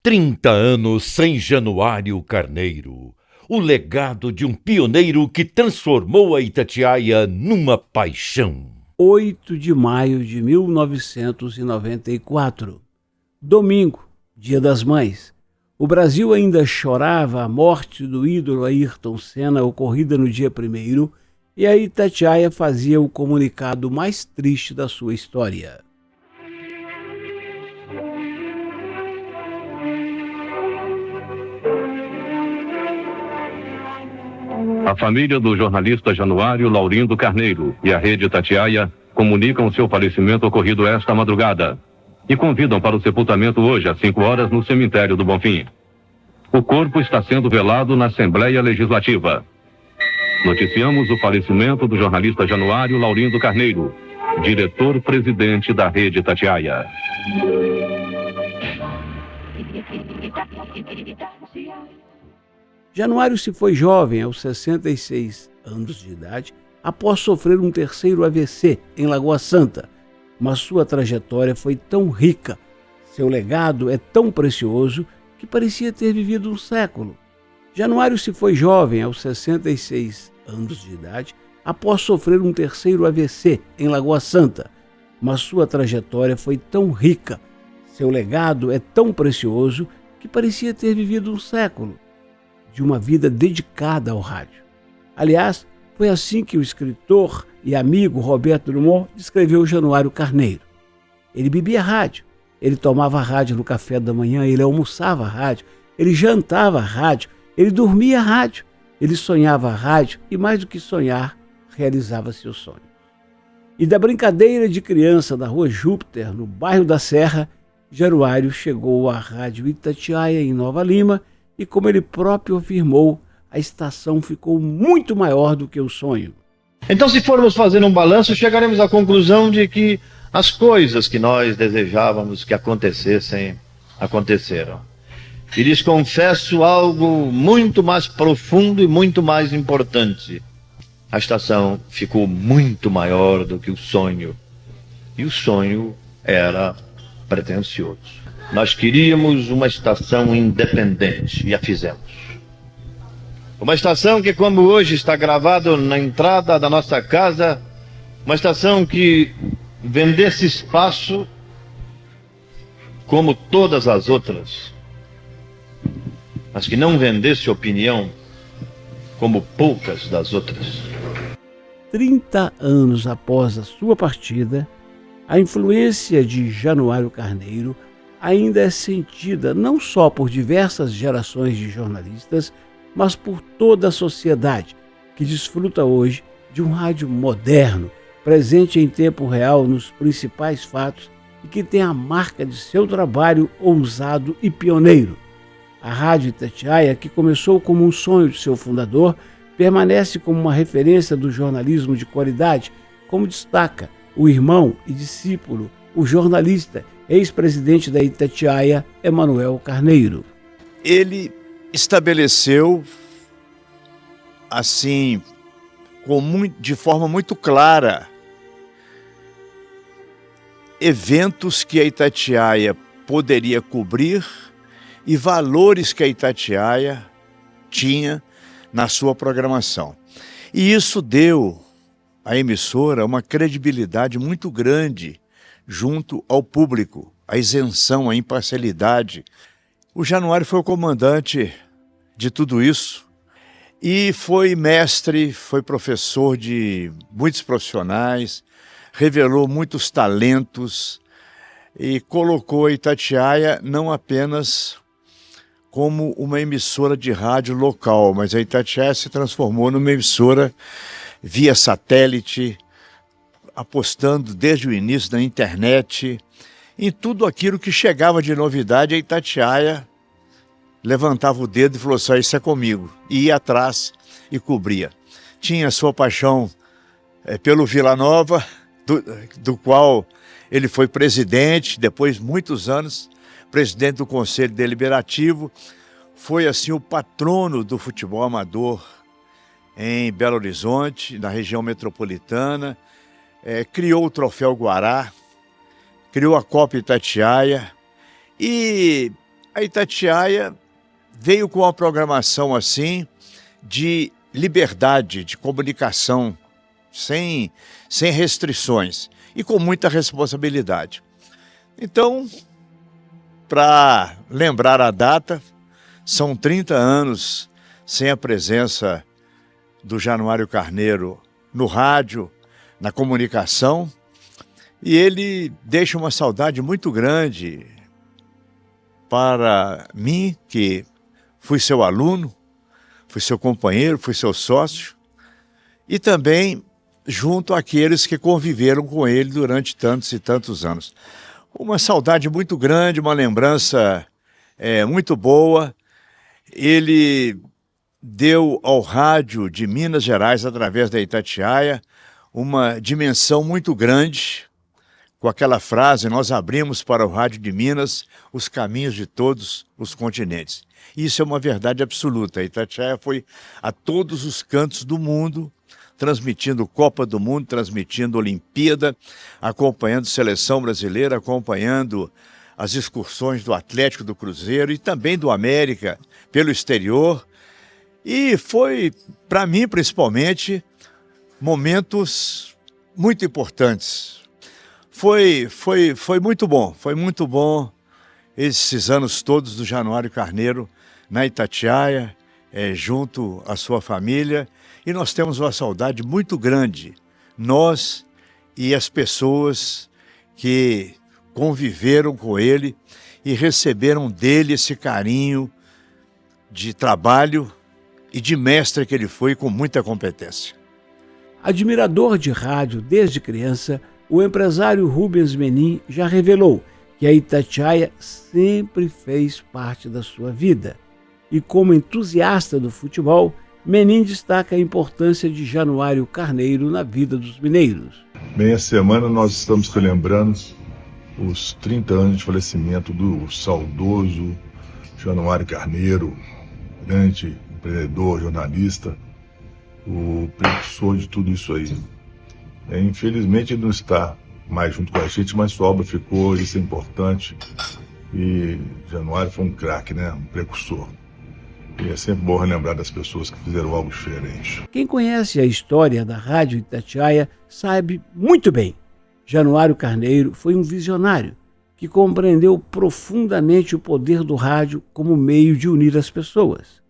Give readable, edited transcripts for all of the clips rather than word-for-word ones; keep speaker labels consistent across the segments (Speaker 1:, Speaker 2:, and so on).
Speaker 1: 30 anos sem Januário Carneiro. O legado de um pioneiro que transformou a Itatiaia numa paixão.
Speaker 2: 8 de maio de 1994. Domingo, Dia das Mães. O Brasil ainda chorava a morte do ídolo Ayrton Senna, ocorrida no dia 1º, e a Itatiaia fazia o comunicado mais triste da sua história.
Speaker 3: A família do jornalista Januário Laurindo Carneiro e a Rede Itatiaia comunicam seu falecimento ocorrido esta madrugada e convidam para o sepultamento hoje às 5 horas no cemitério do Bonfim. O corpo está sendo velado na Assembleia Legislativa. Noticiamos o falecimento do jornalista Januário Laurindo Carneiro, diretor-presidente da Rede Itatiaia.
Speaker 2: Januário se foi jovem, aos 66 anos de idade, após sofrer um terceiro AVC em Lagoa Santa. Mas sua trajetória foi tão rica, seu legado é tão precioso, que parecia ter vivido um século. Januário se foi jovem, aos 66 anos de idade, após sofrer um terceiro AVC em Lagoa Santa. Mas sua trajetória foi tão rica, seu legado é tão precioso, que parecia ter vivido um século de uma vida dedicada ao rádio. Aliás, foi assim que o escritor e amigo Roberto Drummond descreveu Januário Carneiro. Ele bebia rádio, ele tomava rádio no café da manhã, ele almoçava rádio, ele jantava rádio, ele dormia rádio, ele sonhava rádio e, mais do que sonhar, realizava seus sonhos. E da brincadeira de criança da Rua Júpiter, no bairro da Serra, Januário chegou à Rádio Itatiaia, em Nova Lima, e, como ele próprio afirmou, a estação ficou muito maior do que o sonho.
Speaker 4: Então, se formos fazer um balanço, chegaremos à conclusão de que as coisas que nós desejávamos que acontecessem, aconteceram. E lhes confesso algo muito mais profundo e muito mais importante. A estação ficou muito maior do que o sonho. E o sonho era pretensioso. Nós queríamos uma estação independente e a fizemos. Uma estação que, como hoje está gravado na entrada da nossa casa, uma estação que vendesse espaço como todas as outras, mas que não vendesse opinião como poucas das outras.
Speaker 2: 30 anos após a sua partida, a influência de Januário Carneiro ainda é sentida não só por diversas gerações de jornalistas, mas por toda a sociedade, que desfruta hoje de um rádio moderno, presente em tempo real nos principais fatos e que tem a marca de seu trabalho ousado e pioneiro. A Rádio Itatiaia, que começou como um sonho de seu fundador, permanece como uma referência do jornalismo de qualidade, como destaca o irmão e discípulo, o jornalista, ex-presidente da Itatiaia, Emanuel Carneiro.
Speaker 5: Ele estabeleceu, assim, de forma muito clara, eventos que a Itatiaia poderia cobrir e valores que a Itatiaia tinha na sua programação. E isso deu à emissora uma credibilidade muito grande junto ao público, a isenção, a imparcialidade. O Januário foi o comandante de tudo isso e foi mestre, foi professor de muitos profissionais, revelou muitos talentos e colocou a Itatiaia não apenas como uma emissora de rádio local, mas a Itatiaia se transformou numa emissora via satélite, apostando desde o início na internet, em tudo aquilo que chegava de novidade. A Itatiaia levantava o dedo e falou assim: isso é comigo, e ia atrás e cobria. Tinha sua paixão pelo Vila Nova, do qual ele foi presidente, depois muitos anos, presidente do Conselho Deliberativo, foi assim o patrono do futebol amador em Belo Horizonte, na região metropolitana, criou o Troféu Guará, criou a Copa Itatiaia, e a Itatiaia veio com uma programação assim de liberdade, de comunicação, sem restrições e com muita responsabilidade. Então, para lembrar a data, são 30 anos sem a presença do Januário Carneiro no rádio, na comunicação, e ele deixa uma saudade muito grande para mim, que fui seu aluno, fui seu companheiro, fui seu sócio, e também junto àqueles que conviveram com ele durante tantos e tantos anos. Uma saudade muito grande, uma lembrança muito boa. Ele deu ao rádio de Minas Gerais, através da Itatiaia, uma dimensão muito grande, com aquela frase: nós abrimos para o rádio de Minas os caminhos de todos os continentes. Isso é uma verdade absoluta. A Itatiaia foi a todos os cantos do mundo, transmitindo Copa do Mundo, transmitindo Olimpíada, acompanhando Seleção Brasileira, acompanhando as excursões do Atlético, do Cruzeiro e também do América pelo exterior. E foi, para mim principalmente, momentos muito importantes. Foi muito bom esses anos todos do Januário Carneiro na Itatiaia, junto à sua família. E nós temos uma saudade muito grande, nós e as pessoas que conviveram com ele e receberam dele esse carinho de trabalho e de mestre que ele foi, com muita competência.
Speaker 2: Admirador de rádio desde criança, o empresário Rubens Menin já revelou que a Itatiaia sempre fez parte da sua vida. E como entusiasta do futebol, Menin destaca a importância de Januário Carneiro na vida dos mineiros.
Speaker 6: Bem, essa semana nós estamos relembrando os 30 anos de falecimento do saudoso Januário Carneiro, grande empreendedor, jornalista, o precursor de tudo isso aí. Infelizmente ele não está mais junto com a gente, mas sua obra ficou, isso é importante. E Januário foi um craque, né? Um precursor. E é sempre bom relembrar das pessoas que fizeram algo diferente.
Speaker 2: Quem conhece a história da Rádio Itatiaia sabe muito bem. Januário Carneiro foi um visionário que compreendeu profundamente o poder do rádio como meio de unir as pessoas,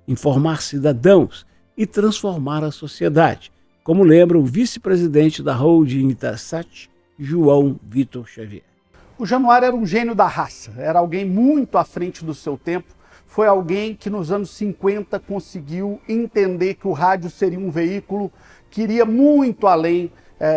Speaker 2: informar cidadãos e transformar a sociedade, como lembra o vice-presidente da holding Itasat, João Vitor Xavier.
Speaker 7: O Januário era um gênio da raça, era alguém muito à frente do seu tempo. Foi alguém que nos anos 50 conseguiu entender que o rádio seria um veículo que iria muito além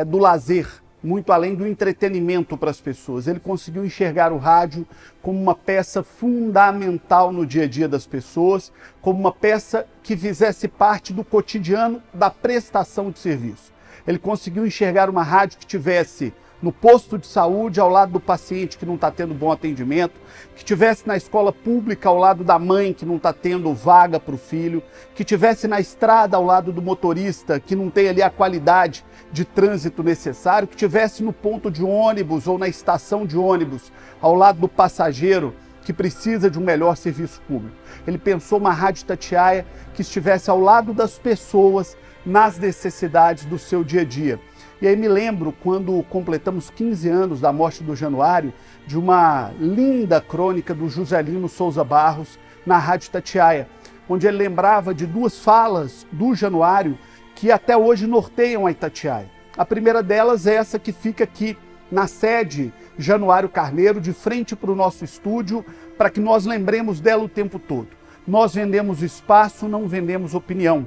Speaker 7: do lazer, muito além do entretenimento para as pessoas. Ele conseguiu enxergar o rádio como uma peça fundamental no dia a dia das pessoas, como uma peça que fizesse parte do cotidiano da prestação de serviço. Ele conseguiu enxergar uma rádio que tivesse no posto de saúde, ao lado do paciente que não está tendo bom atendimento, que tivesse na escola pública ao lado da mãe que não está tendo vaga para o filho, que tivesse na estrada ao lado do motorista que não tem ali a qualidade de trânsito necessário, que tivesse no ponto de ônibus ou na estação de ônibus ao lado do passageiro que precisa de um melhor serviço público. Ele pensou uma Rádio Itatiaia que estivesse ao lado das pessoas nas necessidades do seu dia a dia. E aí me lembro, quando completamos 15 anos da morte do Januário, de uma linda crônica do Juscelino Souza Barros na Rádio Itatiaia, onde ele lembrava de duas falas do Januário que até hoje norteiam a Itatiaia. A primeira delas é essa que fica aqui na sede Januário Carneiro, de frente para o nosso estúdio, para que nós lembremos dela o tempo todo. Nós vendemos espaço, não vendemos opinião.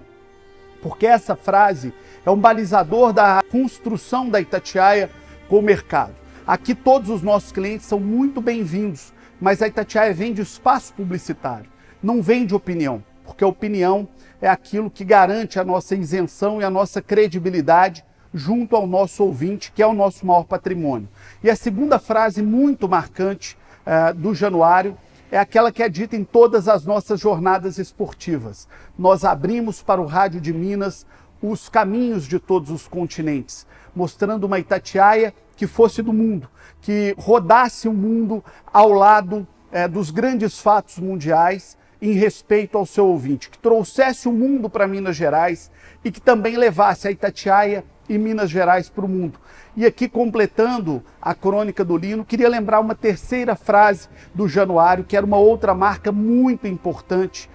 Speaker 7: Porque essa frase é um balizador da construção da Itatiaia com o mercado. Aqui todos os nossos clientes são muito bem-vindos, mas a Itatiaia vende espaço publicitário, não vende opinião, porque a opinião é aquilo que garante a nossa isenção e a nossa credibilidade junto ao nosso ouvinte, que é o nosso maior patrimônio. E a segunda frase muito marcante do Januário é aquela que é dita em todas as nossas jornadas esportivas. Nós abrimos para o Rádio de Minas os caminhos de todos os continentes, mostrando uma Itatiaia que fosse do mundo, que rodasse o mundo ao lado dos grandes fatos mundiais em respeito ao seu ouvinte, que trouxesse o mundo para Minas Gerais e que também levasse a Itatiaia e Minas Gerais para o mundo. E aqui, completando a crônica do Lino, queria lembrar uma terceira frase do Januário, que era uma outra marca muito importante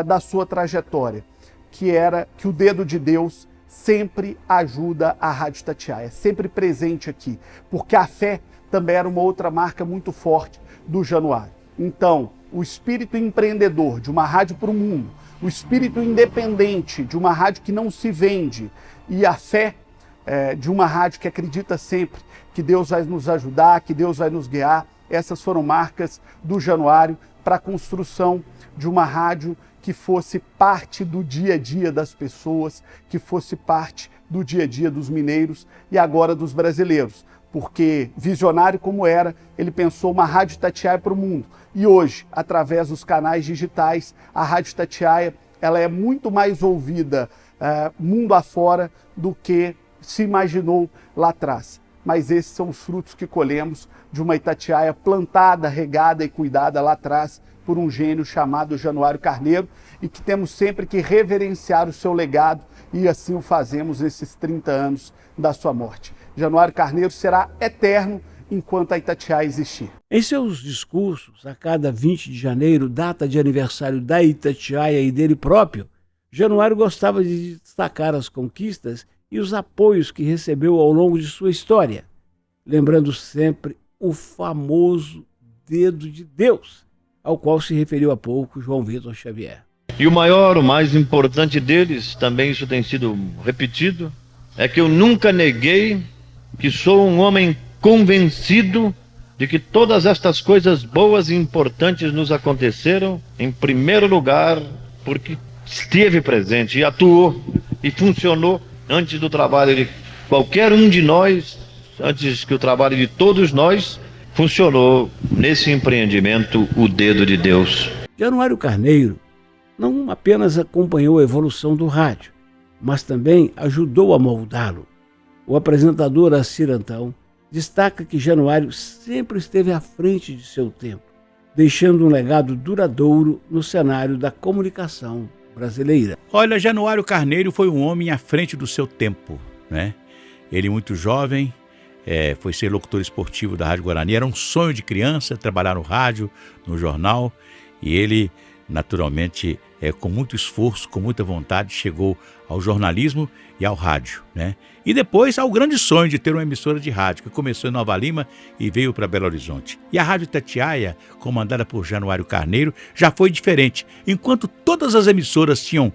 Speaker 7: da sua trajetória, que era que o dedo de Deus sempre ajuda a Rádio Itatiaia, sempre presente aqui, porque a fé também era uma outra marca muito forte do Januário. Então, o espírito empreendedor de uma rádio para o mundo, o espírito independente de uma rádio que não se vende e a fé de uma rádio que acredita sempre que Deus vai nos ajudar, que Deus vai nos guiar, essas foram marcas do Januário para a construção de uma rádio que fosse parte do dia a dia das pessoas, que fosse parte do dia a dia dos mineiros e agora dos brasileiros. Porque, visionário como era, ele pensou uma Rádio Itatiaia para o mundo. E hoje, através dos canais digitais, a Rádio Itatiaia ela é muito mais ouvida mundo afora do que se imaginou lá atrás. Mas esses são os frutos que colhemos de uma Itatiaia plantada, regada e cuidada lá atrás por um gênio chamado Januário Carneiro e que temos sempre que reverenciar o seu legado e assim o fazemos nesses 30 anos da sua morte. Januário Carneiro será eterno enquanto a Itatiaia existir.
Speaker 2: Em seus discursos, a cada 20 de janeiro, data de aniversário da Itatiaia e dele próprio, Januário gostava de destacar as conquistas e os apoios que recebeu ao longo de sua história, lembrando sempre o famoso dedo de Deus, ao qual se referiu há pouco João Vitor Xavier.
Speaker 4: E o maior, o mais importante deles, também isso tem sido repetido, é que eu nunca neguei que sou um homem convencido de que todas estas coisas boas e importantes nos aconteceram, em primeiro lugar, porque esteve presente e atuou e funcionou antes do trabalho de qualquer um de nós, antes que o trabalho de todos nós, funcionou nesse empreendimento o dedo de Deus.
Speaker 2: Januário Carneiro não apenas acompanhou a evolução do rádio, mas também ajudou a moldá-lo. O apresentador Assir Antão destaca que Januário sempre esteve à frente de seu tempo, deixando um legado duradouro no cenário da comunicação brasileira.
Speaker 8: Olha, Januário Carneiro foi um homem à frente do seu tempo, né? Ele muito jovem, foi ser locutor esportivo da Rádio Guarani. Era um sonho de criança trabalhar no rádio, no jornal, e ele, naturalmente, com muito esforço, com muita vontade, chegou ao jornalismo e ao rádio, né? E depois ao grande sonho de ter uma emissora de rádio, que começou em Nova Lima e veio para Belo Horizonte. E a Rádio Itatiaia, comandada por Januário Carneiro, já foi diferente. Enquanto todas as emissoras tinham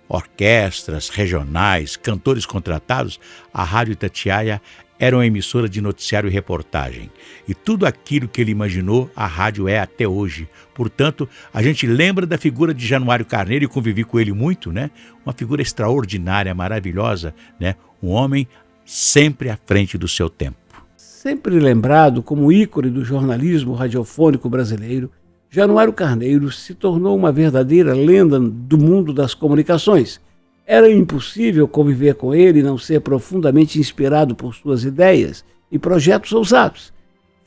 Speaker 8: orquestras regionais, cantores contratados, a Rádio Itatiaia era uma emissora de noticiário e reportagem. E tudo aquilo que ele imaginou, a rádio é até hoje. Portanto, a gente lembra da figura de Januário Carneiro e convivi com ele muito, né? Uma figura extraordinária, maravilhosa, né? Um homem sempre à frente do seu tempo.
Speaker 2: Sempre lembrado como ícone do jornalismo radiofônico brasileiro, Januário Carneiro se tornou uma verdadeira lenda do mundo das comunicações. Era impossível conviver com ele e não ser profundamente inspirado por suas ideias e projetos ousados.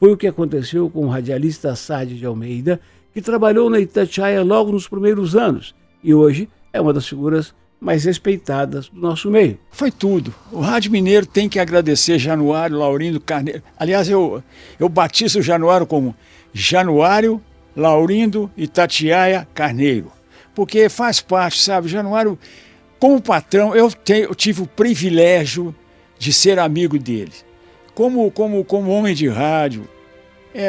Speaker 2: Foi o que aconteceu com o radialista Sade de Almeida, que trabalhou na Itatiaia logo nos primeiros anos e hoje é uma das figuras mais respeitadas do nosso meio.
Speaker 9: Foi tudo. O Rádio Mineiro tem que agradecer Januário, Laurindo Carneiro. Aliás, eu batizo o Januário como Januário, Laurindo Itatiaia Carneiro, porque faz parte, sabe, Januário. Como patrão, eu tive o privilégio de ser amigo dele. Como homem de rádio,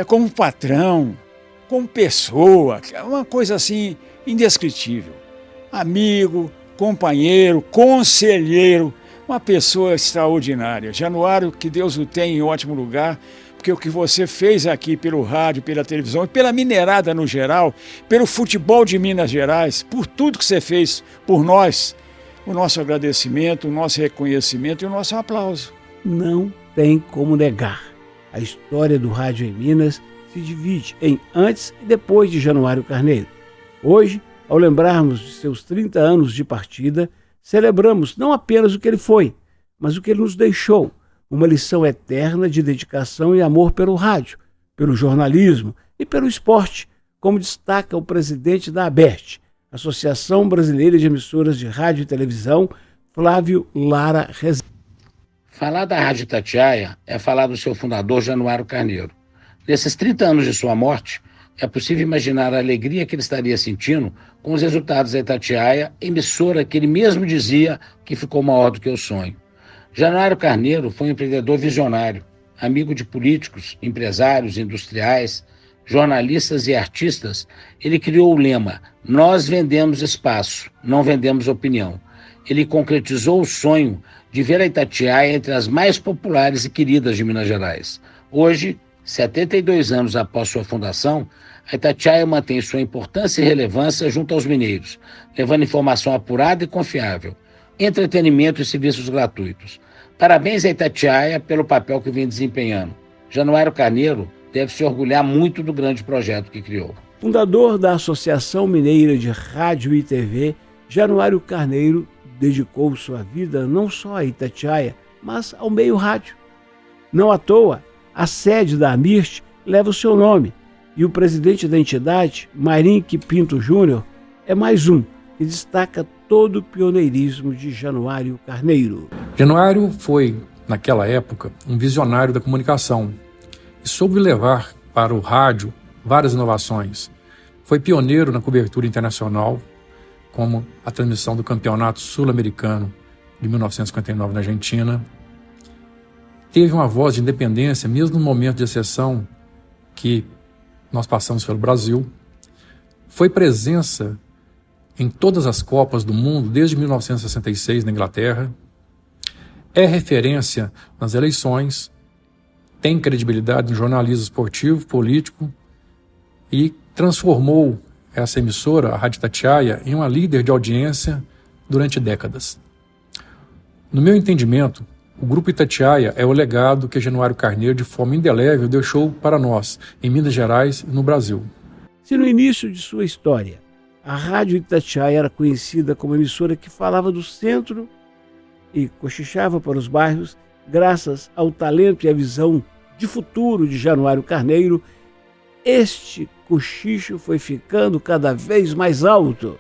Speaker 9: como patrão, como pessoa, uma coisa assim indescritível. Amigo, companheiro, conselheiro, uma pessoa extraordinária. Januário, que Deus o tenha em ótimo lugar, porque o que você fez aqui pelo rádio, pela televisão, pela minerada no geral, pelo futebol de Minas Gerais, por tudo que você fez por nós, o nosso agradecimento, o nosso reconhecimento e o nosso aplauso.
Speaker 2: Não tem como negar. A história do rádio em Minas se divide em antes e depois de Januário Carneiro. Hoje, ao lembrarmos de seus 30 anos de partida, celebramos não apenas o que ele foi, mas o que ele nos deixou, uma lição eterna de dedicação e amor pelo rádio, pelo jornalismo e pelo esporte, como destaca o presidente da ABERT, Associação Brasileira de Emissoras de Rádio e Televisão, Flávio Lara Rezende.
Speaker 10: Falar da Rádio Itatiaia é falar do seu fundador, Januário Carneiro. Nesses 30 anos de sua morte, é possível imaginar a alegria que ele estaria sentindo com os resultados da Itatiaia, emissora que ele mesmo dizia que ficou maior do que o sonho. Januário Carneiro foi um empreendedor visionário, amigo de políticos, empresários, industriais, jornalistas e artistas. Ele criou o lema: "Nós vendemos espaço, não vendemos opinião". Ele concretizou o sonho de ver a Itatiaia entre as mais populares e queridas de Minas Gerais. Hoje, 72 anos após sua fundação, a Itatiaia mantém sua importância e relevância junto aos mineiros, levando informação apurada e confiável, entretenimento e serviços gratuitos. Parabéns à Itatiaia pelo papel que vem desempenhando. Januário Carneiro deve se orgulhar muito do grande projeto que criou.
Speaker 2: Fundador da Associação Mineira de Rádio e TV, Januário Carneiro dedicou sua vida não só à Itatiaia, mas ao meio rádio. Não à toa, a sede da AMIRT leva o seu nome, e o presidente da entidade, Marinque Pinto Júnior, é mais um que destaca todo o pioneirismo de Januário Carneiro.
Speaker 11: Januário foi, naquela época, um visionário da comunicação e soube levar para o rádio várias inovações. Foi pioneiro na cobertura internacional, como a transmissão do Campeonato Sul-Americano de 1959 na Argentina. Teve uma voz de independência, mesmo no momento de exceção que nós passamos pelo Brasil. Foi presença em todas as Copas do Mundo desde 1966 na Inglaterra. É referência nas eleições, tem credibilidade no jornalismo esportivo, político e transformou essa emissora, a Rádio Itatiaia, em uma líder de audiência durante décadas. No meu entendimento, o Grupo Itatiaia é o legado que Januário Carneiro, de forma indelével, deixou para nós, em Minas Gerais e no Brasil.
Speaker 2: Se no início de sua história, a Rádio Itatiaia era conhecida como emissora que falava do centro e cochichava para os bairros, graças ao talento e à visão de futuro de Januário Carneiro, este cochicho foi ficando cada vez mais alto.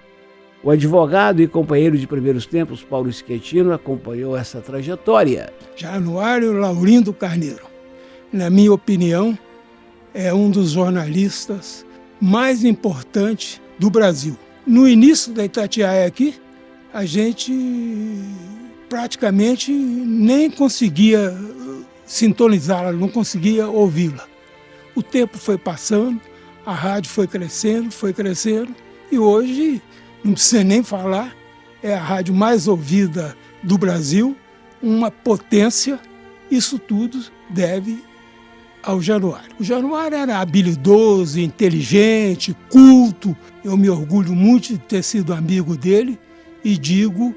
Speaker 2: O advogado e companheiro de primeiros tempos, Paulo Schettino, acompanhou essa trajetória.
Speaker 12: Januário Laurindo Carneiro, na minha opinião, é um dos jornalistas mais importantes do Brasil. No início da Itatiaia aqui, a gente praticamente nem conseguia sintonizá-la, não conseguia ouvi-la. O tempo foi passando, a rádio foi crescendo, e hoje, não precisa nem falar, é a rádio mais ouvida do Brasil, uma potência. Isso tudo deve ao Januário. O Januário era habilidoso, inteligente, culto. Eu me orgulho muito de ter sido amigo dele e digo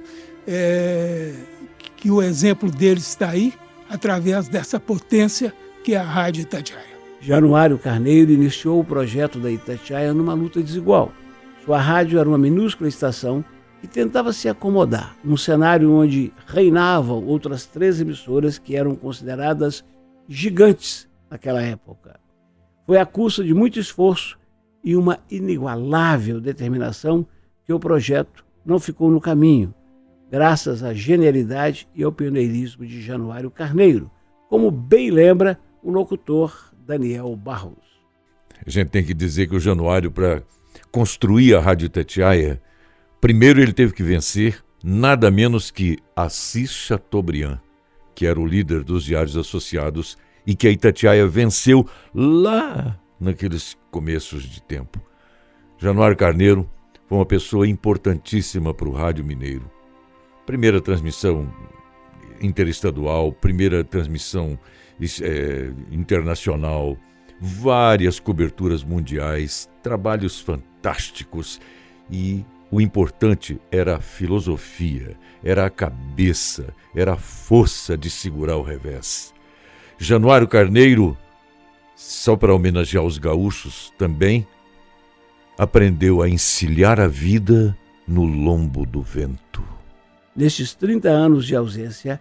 Speaker 12: que o exemplo dele está aí, através dessa potência que é a Rádio Itatiaia.
Speaker 2: Januário Carneiro iniciou o projeto da Itatiaia numa luta desigual. Sua rádio era uma minúscula estação que tentava se acomodar num cenário onde reinavam outras 3 emissoras que eram consideradas gigantes naquela época. Foi à custa de muito esforço e uma inigualável determinação que o projeto não ficou no caminho, graças à genialidade e ao pioneirismo de Januário Carneiro, como bem lembra o locutor Daniel Barros.
Speaker 1: A gente tem que dizer que o Januário, para construir a Rádio Itatiaia, primeiro ele teve que vencer nada menos que Assis Chateaubriand, que era o líder dos Diários Associados e que a Itatiaia venceu lá naqueles começos de tempo. Januário Carneiro foi uma pessoa importantíssima para o rádio mineiro. Primeira transmissão interestadual, primeira transmissão internacional, várias coberturas mundiais, trabalhos fantásticos, e o importante era a filosofia, era a cabeça, era a força de segurar o revés. Januário Carneiro, só para homenagear os gaúchos também, aprendeu a encilhar a vida no lombo do vento.
Speaker 2: Nestes 30 anos de ausência,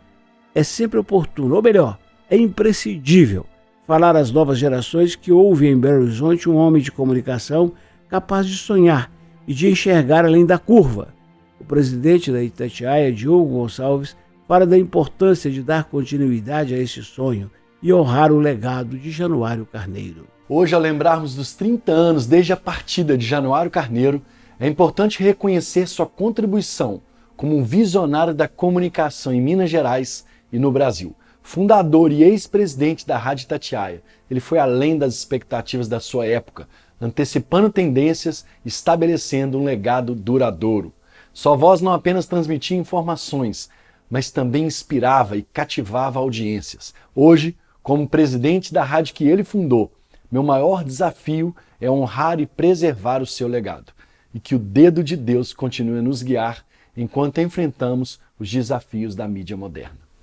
Speaker 2: é sempre oportuno, ou melhor, é imprescindível falar às novas gerações que houve em Belo Horizonte um homem de comunicação capaz de sonhar e de enxergar além da curva. O presidente da Itatiaia, Diogo Gonçalves, fala da importância de dar continuidade a esse sonho e honrar o legado de Januário Carneiro.
Speaker 13: Hoje, ao lembrarmos dos 30 anos desde a partida de Januário Carneiro, é importante reconhecer sua contribuição como um visionário da comunicação em Minas Gerais e no Brasil. Fundador e ex-presidente da Rádio Itatiaia, ele foi além das expectativas da sua época, antecipando tendências e estabelecendo um legado duradouro. Sua voz não apenas transmitia informações, mas também inspirava e cativava audiências. Hoje, como presidente da rádio que ele fundou, meu maior desafio é honrar e preservar o seu legado. E que o dedo de Deus continue a nos guiar enquanto enfrentamos os desafios da mídia moderna.